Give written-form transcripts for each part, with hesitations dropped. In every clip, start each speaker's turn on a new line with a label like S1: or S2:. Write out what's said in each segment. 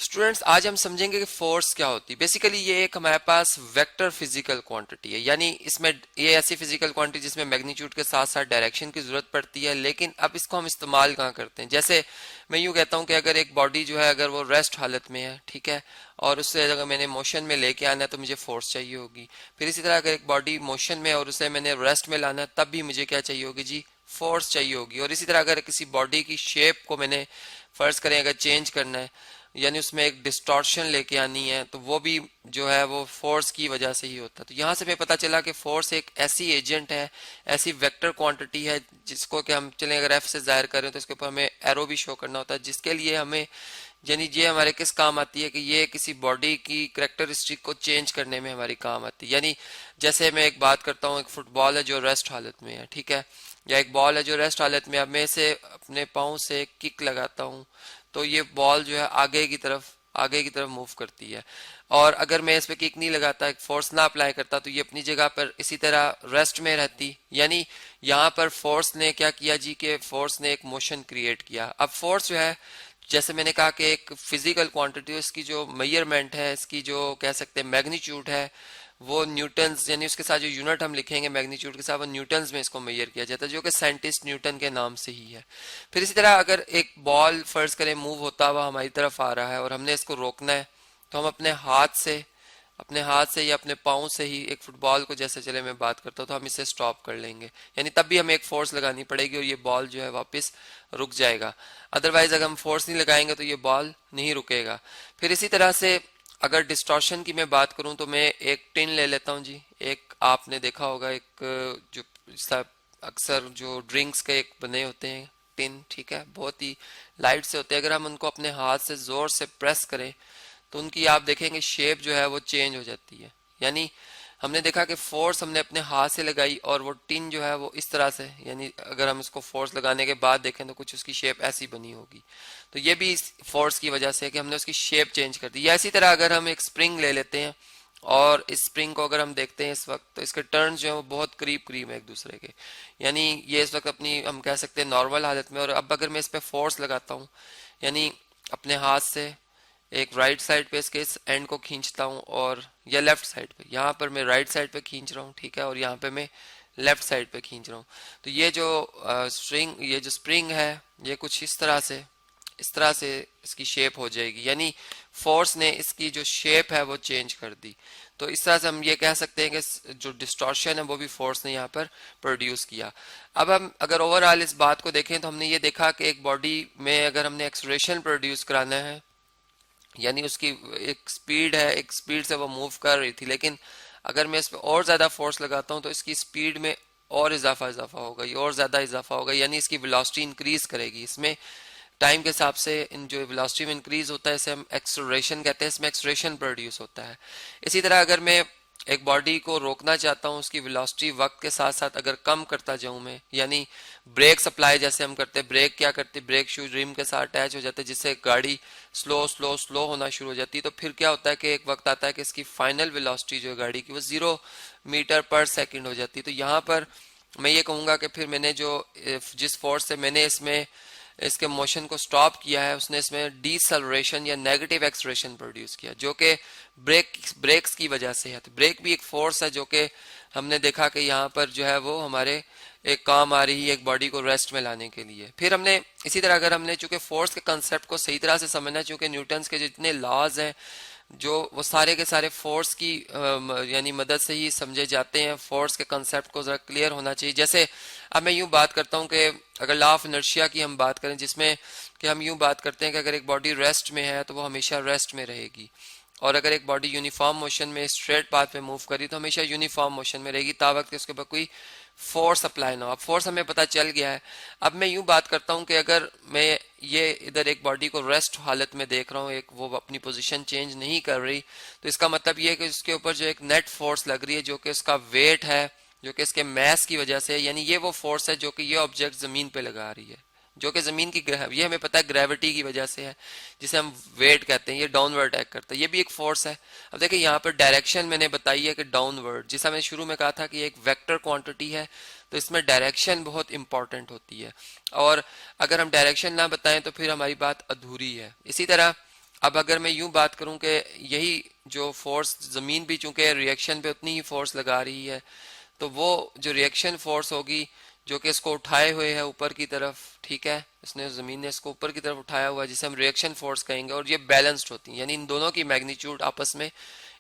S1: Students आज हम समझेंगे कि फोर्स क्या होती है। बेसिकली ये एक हमारे पास वेक्टर फिजिकल क्वांटिटी है, यानी इसमें ये ऐसी फिजिकल क्वांटिटी जिसमें मैग्नीट्यूड के साथ साथ डायरेक्शन की जरूरत पड़ती है। लेकिन अब इसको हम इस्तेमाल कहाँ करते हैं? जैसे मैं यूँ कहता हूँ कि अगर एक बॉडी जो है अगर वो रेस्ट हालत में है, ठीक है, और उससे अगर मैंने मोशन में लेके आना है तो मुझे फोर्स चाहिए होगी। फिर इसी तरह अगर एक बॉडी मोशन में और उसे मैंने रेस्ट में लाना है तब भी मुझे क्या चाहिए होगी जी? फोर्स चाहिए होगी। और इसी तरह अगर किसी बॉडी की शेप को मैंने फर्ज करें अगर चेंज करना है, यानी उसमें एक डिस्टॉर्शन लेके आनी है, तो वो भी जो है वो फोर्स की वजह से ही होता है। तो यहाँ से हमें पता चला कि फोर्स एक ऐसी एजेंट है, ऐसी वेक्टर क्वांटिटी है जिसको कि हम चलें अगर एफ से जाहिर करें तो इसके ऊपर हमें एरो भी शो करना होता है, जिसके लिए हमें यानी ये हमारे किस काम आती है कि ये किसी बॉडी की करेक्टरिस्टिक को चेंज करने में हमारी काम आती है। यानी जैसे मैं एक बात करता हूँ, एक फुटबॉल है जो रेस्ट हालत में है, ठीक है, या एक बॉल है जो रेस्ट हालत में, अब मैं इसे अपने पाँव से किक लगाता हूँ तो ये बॉल जो है आगे की तरफ मूव करती है। और अगर मैं इस पे किक नहीं लगाता, एक फोर्स ना अप्लाई करता, तो ये अपनी जगह पर इसी तरह रेस्ट में रहती। यानी यहाँ पर फोर्स ने क्या किया जी कि फोर्स ने एक मोशन क्रिएट किया। अब फोर्स जो है जैसे मैंने कहा कि एक फिजिकल क्वांटिटी, इसकी जो मेजरमेंट है, इसकी जो कह सकते हैं मैग्नीट्यूड है, वो न्यूटन्स, यानी उसके साथ जो यूनिट हम लिखेंगे मैग्नीट्यूड के साथ, वो न्यूटन्स में इसको मेजर किया जाता है, जो कि साइंटिस्ट न्यूटन के नाम से ही है। फिर इसी तरह अगर एक बॉल फर्ज करें मूव होता हुआ हमारी तरफ आ रहा है और हमने इसको रोकना है, तो हम अपने हाथ से या अपने पाँव से ही एक फुटबॉल को, जैसे चले मैं बात करता हूँ, तो हम इसे स्टॉप कर लेंगे। यानी तब भी हमें एक फोर्स लगानी पड़ेगी और ये बॉल जो है वापस रुक जाएगा। अदरवाइज अगर हम फोर्स नहीं लगाएंगे तो ये बॉल नहीं रुकेगा। फिर इसी तरह से अगर डिस्टॉर्शन की मैं बात करूं तो मैं एक टिन ले लेता हूं जी। एक आपने देखा होगा एक जो अक्सर जो ड्रिंक्स के एक बने होते हैं टिन, ठीक है, बहुत ही लाइट से होते हैं। अगर हम उनको अपने हाथ से जोर से प्रेस करें तो उनकी आप देखेंगे शेप जो है वो चेंज हो जाती है। यानी हमने देखा कि फोर्स हमने अपने हाथ से लगाई और वो टिन जो है वो इस तरह से, यानी अगर हम इसको फोर्स लगाने के बाद देखें तो कुछ उसकी शेप ऐसी बनी होगी। तो ये भी इस फोर्स की वजह से है कि हमने उसकी शेप चेंज कर दी। या इसी तरह अगर हम एक स्प्रिंग ले लेते हैं और इस स्प्रिंग को अगर हम देखते हैं इस वक्त, तो इसके टर्न्स जो है वो बहुत करीब करीब है एक दूसरे के। यानी ये इस वक्त अपनी हम कह सकते हैं नॉर्मल हालत में। और अब अगर मैं इस पर फोर्स लगाता हूँ, यानी अपने हाथ से एक राइट साइड पे इसके इस एंड को खींचता हूँ, और या लेफ्ट साइड पे, यहाँ पर मैं राइट साइड पे खींच रहा हूँ, ठीक है, और यहाँ पे मैं लेफ्ट साइड पे खींच रहा हूँ, तो ये जो ये जो स्प्रिंग है ये कुछ इस तरह से इसकी शेप हो जाएगी। यानी फोर्स ने इसकी जो शेप है वो चेंज कर दी। तो इस तरह से हम ये कह सकते हैं कि जो डिस्टॉर्शन है वो भी फोर्स ने यहाँ पर प्रोड्यूस किया। अब हम अगर ओवरऑल इस बात को देखें तो हमने ये देखा कि एक बॉडी में अगर हमने एक्सलेरेशन प्रोड्यूस कराना है, यानी उसकी एक स्पीड है, एक स्पीड से वो मूव कर रही थी, लेकिन अगर मैं इस पर और ज़्यादा फोर्स लगाता हूँ तो इसकी स्पीड में और इजाफा होगा, ये और ज़्यादा इजाफा होगा, यानी इसकी वेलोसिटी इंक्रीज करेगी। इसमें टाइम के हिसाब से इन जो वेलोसिटी में इंक्रीज होता है इसे हम एक्सेलरेशन कहते हैं, इसमें एक्सेलरेशन प्रोड्यूस होता है। इसी तरह अगर मैं एक बॉडी को रोकना चाहता हूँ, उसकी वेलोसिटी वक्त के साथ साथ अगर कम करता जाऊं मैं, यानी ब्रेक सप्लाई जैसे हम करते हैं, ब्रेक क्या करते हैं, ब्रेक शूज रिम के साथ अटैच हो जाते हैं जिससे गाड़ी स्लो होना शुरू हो जाती है। तो फिर क्या होता है कि एक वक्त आता है कि इसकी फाइनल वेलोसिटी जो है गाड़ी की वो 0 मीटर पर सेकेंड हो जाती है। तो यहाँ पर मैं ये कहूँगा कि फिर मैंने जो जिस फोर्स से मैंने इसमें इसके मोशन को स्टॉप किया है उसने इसमें डीसेलरेशन या नेगेटिव एक्सलेरेशन प्रोड्यूस किया, जो कि ब्रेक्स की वजह से है। तो ब्रेक भी एक फोर्स है जो कि हमने देखा कि यहाँ पर जो है वो हमारे एक काम आ रही है एक बॉडी को रेस्ट में लाने के लिए। फिर हमने इसी तरह अगर हमने चूंकि फोर्स के कंसेप्ट को सही तरह से समझना, चूंकि न्यूटन्स के जितने लॉज हैं जो वो सारे के सारे फोर्स की यानी मदद से ही समझे जाते हैं, फोर्स के कंसेप्ट को जरा क्लियर होना चाहिए। जैसे अब मैं यूं बात करता हूं कि अगर लॉ ऑफ इनर्शिया की हम बात करें, जिसमें कि हम यूं बात करते हैं कि अगर एक बॉडी रेस्ट में है तो वो हमेशा रेस्ट में रहेगी, और अगर एक बॉडी यूनिफॉर्म मोशन में स्ट्रेट पाथ पे मूव करी तो हमेशा यूनिफॉर्म मोशन में रहेगी तावत उसके ऊपर कोई फोर्स अप्लाई ना हो। अब फोर्स हमें पता चल गया है। अब मैं यूं बात करता हूं कि अगर मैं ये इधर एक बॉडी को रेस्ट हालत में देख रहा हूं, एक वो अपनी पोजीशन चेंज नहीं कर रही, तो इसका मतलब ये है कि उसके ऊपर जो एक नेट फोर्स लग रही है जो कि उसका वेट है, जो कि इसके मैस की वजह से है, यानी ये वो फोर्स है जो कि ये ऑब्जेक्ट जमीन पे लगा रही है, जो कि जमीन की ये हमें पता है ग्रेविटी की वजह से है, जिसे हम वेट कहते हैं। ये डाउनवर्ड एक्ट करता है, ये भी एक फोर्स है। अब देखिए यहाँ पर डायरेक्शन मैंने बताई है कि डाउनवर्ड, जिसा मैंने शुरू में कहा था कि एक वेक्टर क्वांटिटी है, तो इसमें डायरेक्शन बहुत इंपॉर्टेंट होती है, और अगर हम डायरेक्शन ना बताएं तो फिर हमारी बात अधूरी है। इसी तरह अब अगर मैं यूं बात करूं कि यही जो फोर्स जमीन भी चूंकि रिएक्शन पे उतनी ही फोर्स लगा रही है, तो वो जो रिएक्शन फोर्स होगी जो कि इसको उठाए हुए है ऊपर की तरफ, ठीक है, इसने जमीन ने इसको ऊपर की तरफ उठाया हुआ है, जिसे हम रिएक्शन फोर्स कहेंगे, और ये बैलेंस्ड होती है, यानी इन दोनों की मैग्नीट्यूड आपस में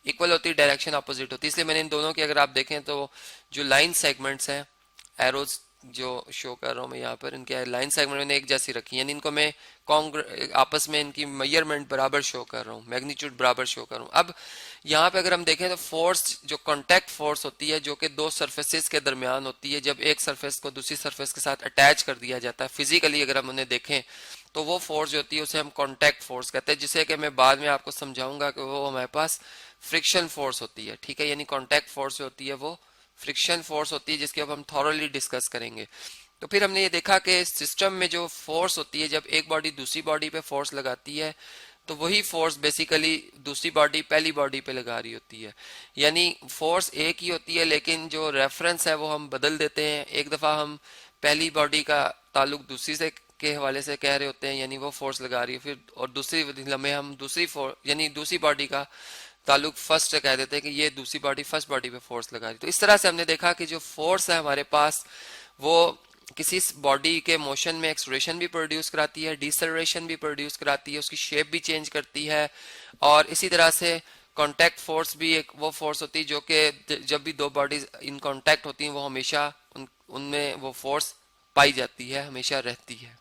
S1: इक्वल होती है, डायरेक्शन अपोजिट होती है। इसलिए मैंने इन दोनों की अगर आप देखें तो जो लाइन सेगमेंट्स हैं, एरोज जो शो कर रहा हूँ मैं यहाँ पर, इनके लाइन सेगमेंट मैंने एक जैसी रखी है, यानी इनको मैं आपस में इनकी मेजरमेंट बराबर शो कर रहा हूँ, मैग्नीट्यूड बराबर शो कर रहा हूँ। अब यहाँ पे अगर हम देखें तो फोर्स जो कांटेक्ट फोर्स होती है जो कि दो सरफेसेस के दरमियान होती है, जब एक सरफेस को दूसरी सरफेस के साथ अटैच कर दिया जाता है फिजिकली, अगर हम उन्हें देखें तो वो फोर्स जो होती है उसे हम कांटेक्ट फोर्स कहते हैं, जिसे कि मैं बाद में आपको समझाऊंगा कि वो हमारे पास फ्रिक्शन फोर्स होती है, ठीक है। यानी कांटेक्ट फोर्स जो होती है वो फ्रिक्शन फोर्स होती है, जिसकी अब हम थॉरली डिस्कस करेंगे। तो फिर हमने ये देखा कि सिस्टम में जो फोर्स होती है, जब एक बॉडी दूसरी बॉडी पे फोर्स लगाती है तो वही फोर्स बेसिकली दूसरी बॉडी पहली बॉडी पे लगा रही होती है, यानी फोर्स एक ही होती है लेकिन जो रेफरेंस है वो हम बदल देते हैं। एक दफा हम पहली बॉडी का ताल्लुक दूसरी से के हवाले से कह रहे होते हैं, यानी वो फोर्स लगा रही है, फिर और दूसरी लम्हे हम दूसरी फोर्स यानी दूसरी बॉडी का ताल्लुक फर्स्ट से कह देते हैं कि ये दूसरी बॉडी फर्स्ट बॉडी पे फोर्स लगा रही है। तो इस तरह से हमने देखा कि जो फोर्स है हमारे पास वो किसी बॉडी के मोशन में एक्सलरेशन भी प्रोड्यूस कराती है, डिसलरेशन भी प्रोड्यूस कराती है, उसकी शेप भी चेंज करती है, और इसी तरह से कांटेक्ट फोर्स भी एक वो फोर्स होती है जो कि जब भी दो बॉडीज इन कांटेक्ट होती हैं वो हमेशा उनमें वो फोर्स पाई जाती है, हमेशा रहती है।